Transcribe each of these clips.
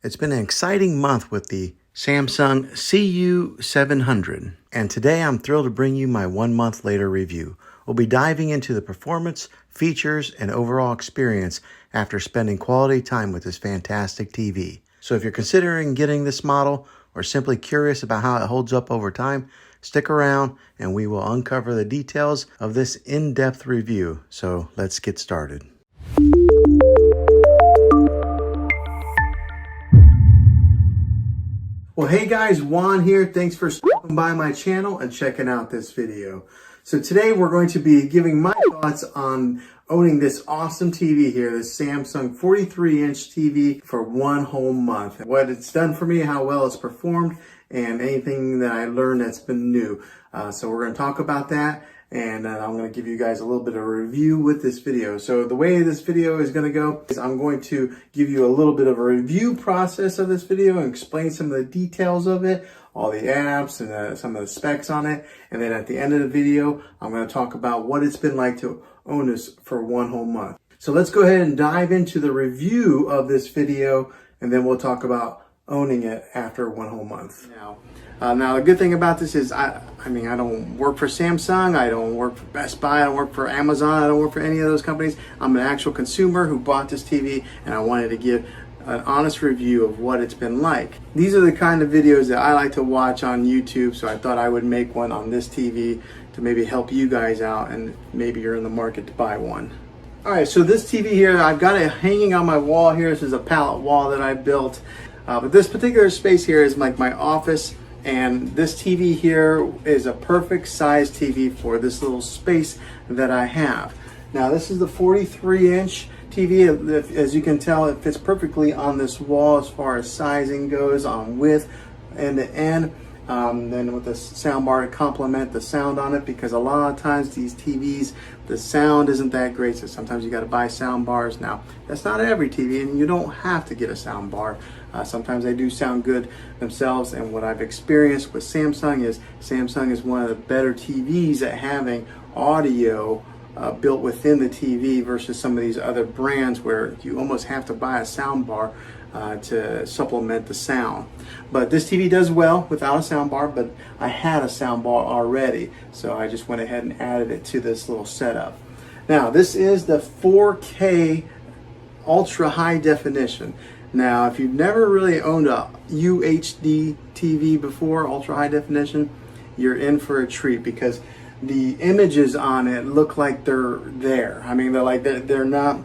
It's been an exciting month with the Samsung CU700, and today I'm thrilled to bring you my 1 month later review. We'll be diving into the performance, features, and overall experience after spending quality time with this fantastic TV. So if you're considering getting this model or simply curious about how it holds up over time, stick around and we will uncover the details of this in-depth review. So let's get started. Well, hey guys, Juan here. Thanks for stopping by my channel and checking out this video. So today we're going to be giving my thoughts on owning this awesome TV here, this Samsung 43-inch TV for 1 whole month. What it's done for me, how well it's performed, and anything that I learned that's been new. So we're going to talk about that, and I'm going to give you guys a little bit of a review with this video. So the way this video is going to go is I'm going to give you a little bit of a review process of this video and explain some of the details of it, all the apps and some of the specs on it. And then at the end of the video, I'm going to talk about what it's been like to own this for 1 whole month. So let's go ahead and dive into the review of this video, and then we'll talk about owning it after 1 whole month. Now the good thing about this is I don't work for Samsung, I don't work for Best Buy, I don't work for Amazon, I don't work for any of those companies. I'm an actual consumer who bought this TV, and I wanted to give an honest review of what it's been like. These are the kind of videos that I like to watch on YouTube, so I thought I would make one on this TV to maybe help you guys out, and maybe you're in the market to buy one. Alright, so this TV here, I've got it hanging on my wall here. This is a pallet wall that I built. But this particular space here is like my office, and this TV here is a perfect size TV for this little space that I have. Now this is the 43-inch TV. As you can tell, it fits perfectly on this wall as far as sizing goes, on width, end to end. Then with the sound bar to complement the sound on it, because a lot of times these TVs, the sound isn't that great, so sometimes you got to buy sound bars. Now that's not every TV, and you don't have to get a sound bar. Sometimes they do sound good themselves, and what I've experienced with Samsung is one of the better TVs at having audio built within the TV versus some of these other brands where you almost have to buy a sound bar to supplement the sound. But this TV does well without a sound bar, but I had a sound bar already, so I just went ahead and added it to this little setup. Now this is the 4K ultra high definition. Now if you've never really owned a UHD TV before, ultra high definition, you're in for a treat, because the images on it look like they're there. I mean, they're not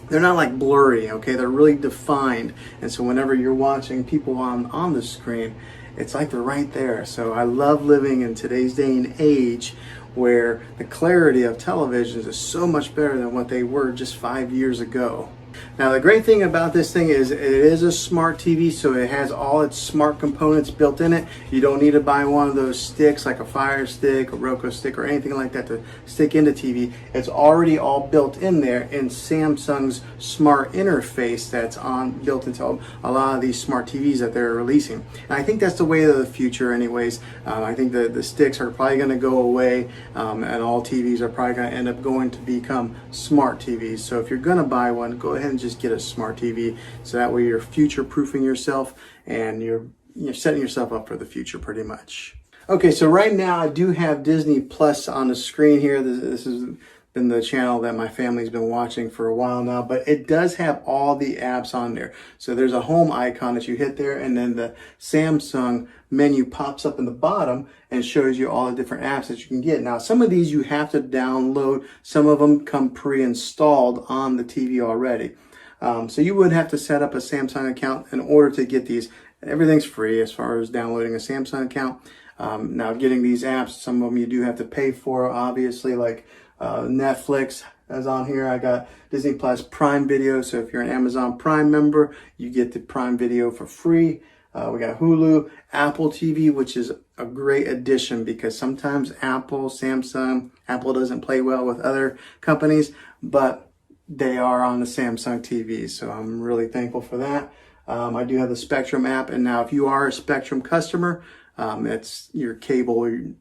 like blurry, okay? They're really defined. And so whenever you're watching people on the screen, it's like they're right there. So I love living in today's day and age where the clarity of televisions is so much better than what they were just 5 years ago. Now the great thing about this thing is it is a smart TV, so it has all its smart components built in it. You don't need to buy one of those sticks like a Fire Stick, a Roku stick, or anything like that to stick into TV. It's already all built in there in Samsung's smart interface that's built into a lot of these smart TVs that they're releasing. And I think that's the way of the future anyways. I think the sticks are probably going to go away, and all TVs are probably going to end up going to become smart TVs. So if you're going to buy one, go ahead and just get a smart TV, so that way you're future-proofing yourself and you're setting yourself up for the future pretty much. Okay, so right now I do have Disney Plus on the screen here. This has been the channel that my family's been watching for a while now, but it does have all the apps on there. So there's a home icon that you hit there, and then the Samsung menu pops up in the bottom and shows you all the different apps that you can get. Now some of these you have to download, some of them come pre-installed on the TV already. So you would have to set up a Samsung account in order to get these. Everything's free as far as downloading a Samsung account. Now getting these apps, some of them you do have to pay for, obviously, like Netflix is on here. I got Disney Plus Prime Video, so if you're an Amazon Prime member, you get the Prime Video for free. We got Hulu, Apple TV, which is a great addition, because sometimes Apple doesn't play well with other companies, but they are on the Samsung TV, so I'm really thankful for that. I do have the Spectrum app, and now if you are a Spectrum customer, it's your cable, your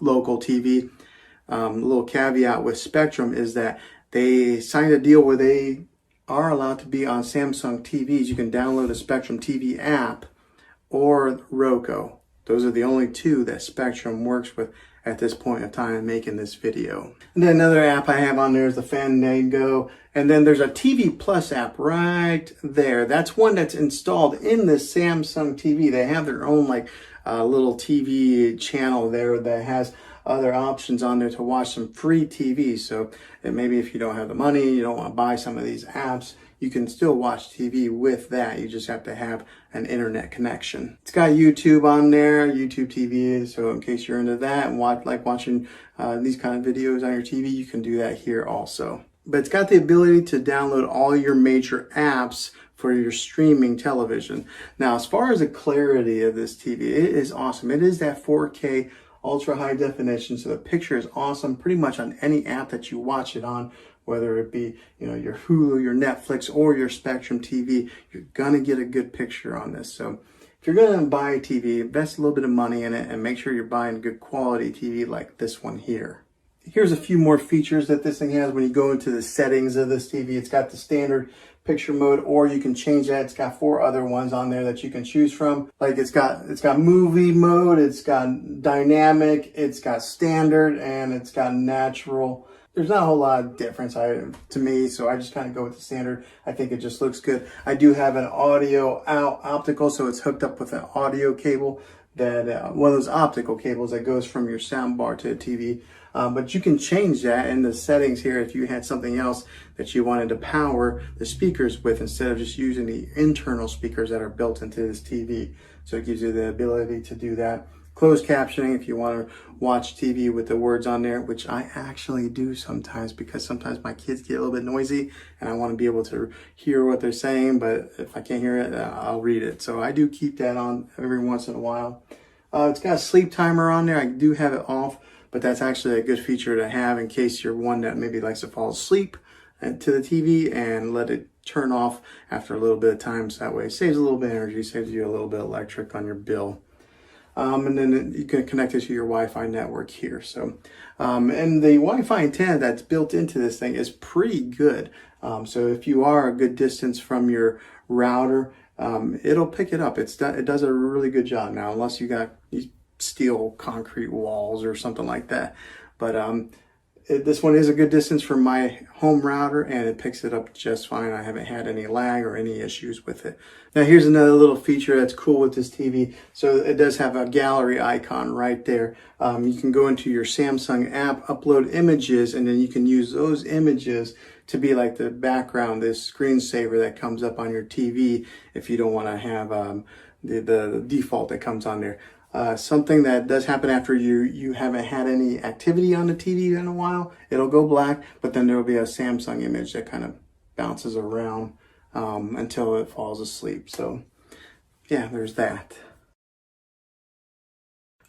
local TV. A little caveat with Spectrum is that they signed a deal where they are allowed to be on Samsung TVs. You can download a Spectrum TV app or Roku. Those are the only two that Spectrum works with at this point in time in making this video. And then another app I have on there is the Fandango. And then there's a TV Plus app right there. That's one that's installed in the Samsung TV. They have their own like little TV channel there that has other options on there to watch some free TV. So maybe if you don't have the money, you don't want to buy some of these apps, you can still watch TV with that. You just have to have an internet connection. It's got YouTube on there, YouTube TV. So in case you're into that and like watching these kind of videos on your TV, you can do that here also. But it's got the ability to download all your major apps for your streaming television. Now, as far as the clarity of this TV, it is awesome. It is that 4K ultra high definition, so the picture is awesome pretty much on any app that you watch it on, whether it be your Hulu, your Netflix, or your Spectrum TV. You're gonna get a good picture on this. So if you're gonna buy a TV, invest a little bit of money in it and make sure you're buying a good quality TV like this one here. Here's a few more features that this thing has when you go into the settings of this TV. It's got the standard picture mode, or you can change that. It's got 4 other ones on there that you can choose from. Like it's got movie mode, it's got dynamic, it's got standard, and it's got natural. There's not a whole lot of difference to me, so I just kind of go with the standard. I think it just looks good. I do have an audio out optical, so it's hooked up with an audio cable, that one of those optical cables that goes from your sound bar to a TV. But you can change that in the settings here if you had something else that you wanted to power the speakers with instead of just using the internal speakers that are built into this TV. So it gives you the ability to do that. Closed captioning if you want to watch TV with the words on there, which I actually do sometimes because sometimes my kids get a little bit noisy and I want to be able to hear what they're saying, but if I can't hear it, I'll read it. So I do keep that on every once in a while. It's got a sleep timer on there. I do have it off, but that's actually a good feature to have in case you're one that maybe likes to fall asleep to the TV and let it turn off after a little bit of time. So that way it saves a little bit of energy, saves you a little bit of electric on your bill. And then you can connect it to your Wi-Fi network here. So, and the Wi-Fi antenna that's built into this thing is pretty good. So if you are a good distance from your router, it'll pick it up. It does a really good job now, unless you got these steel concrete walls or something like that. But this one is a good distance from my home router and it picks it up just fine. I haven't had any lag or any issues with it. Now here's another little feature that's cool with this TV. So it does have a gallery icon right there. You can go into your Samsung app, upload images, and then you can use those images to be like the background, this screensaver that comes up on your TV if you don't want to have the default that comes on there. Something that does happen after you haven't had any activity on the TV in a while, it'll go black, but then there will be a Samsung image that kind of bounces around until it falls asleep. So yeah, there's that.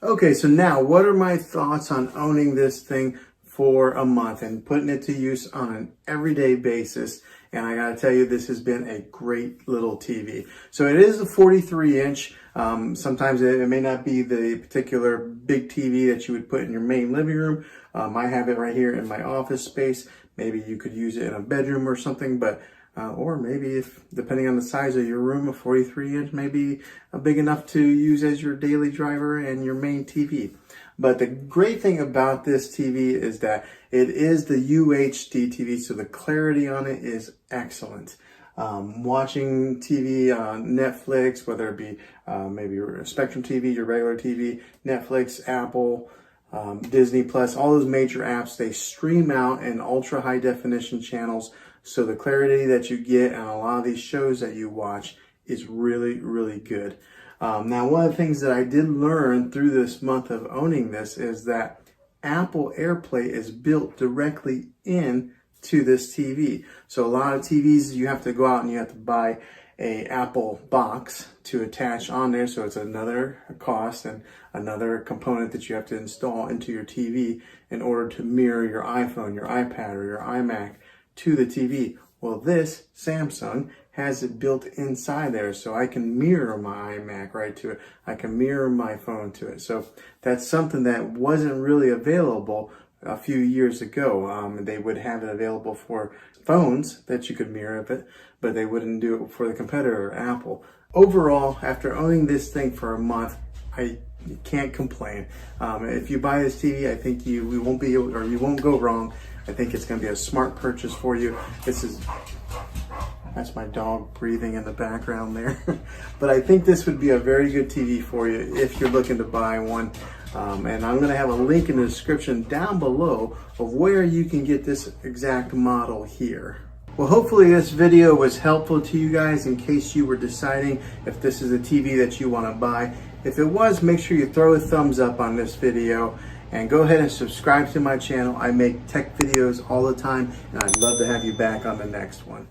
Okay, so now what are my thoughts on owning this thing for a month and putting it to use on an everyday basis? And I gotta tell you, this has been a great little TV. So it is a 43-inch. Sometimes it may not be the particular big TV that you would put in your main living room. I have it right here in my office space. Maybe you could use it in a bedroom or something, but or maybe if, depending on the size of your room, a 43-inch may be big enough to use as your daily driver and your main TV. But the great thing about this TV is that it is the UHD TV, so the clarity on it is excellent. Watching TV on Netflix, whether it be maybe your Spectrum TV, your regular TV, Netflix, Apple, Disney Plus, all those major apps, they stream out in ultra high definition channels. So the clarity that you get on a lot of these shows that you watch is really, really good. Now, one of the things that I did learn through this month of owning this is that Apple AirPlay is built directly in to this TV. So a lot of TVs, you have to go out and you have to buy a Apple box to attach on there. So it's another cost and another component that you have to install into your TV in order to mirror your iPhone, your iPad, or your iMac to the TV. Well, this Samsung has it built inside there, so I can mirror my iMac right to it. I can mirror my phone to it. So that's something that wasn't really available a few years ago. They would have it available for phones that you could mirror it, but they wouldn't do it for the competitor, Apple. Overall, after owning this thing for a month, I can't complain. If you buy this TV, I think you won't go wrong. I think it's going to be a smart purchase for you. That's my dog breathing in the background there. But I think this would be a very good TV for you if you're looking to buy one. And I'm going to have a link in the description down below of where you can get this exact model here. Well, hopefully this video was helpful to you guys in case you were deciding if this is a TV that you want to buy. If it was, make sure you throw a thumbs up on this video and go ahead and subscribe to my channel. I make tech videos all the time, and I'd love to have you back on the next one.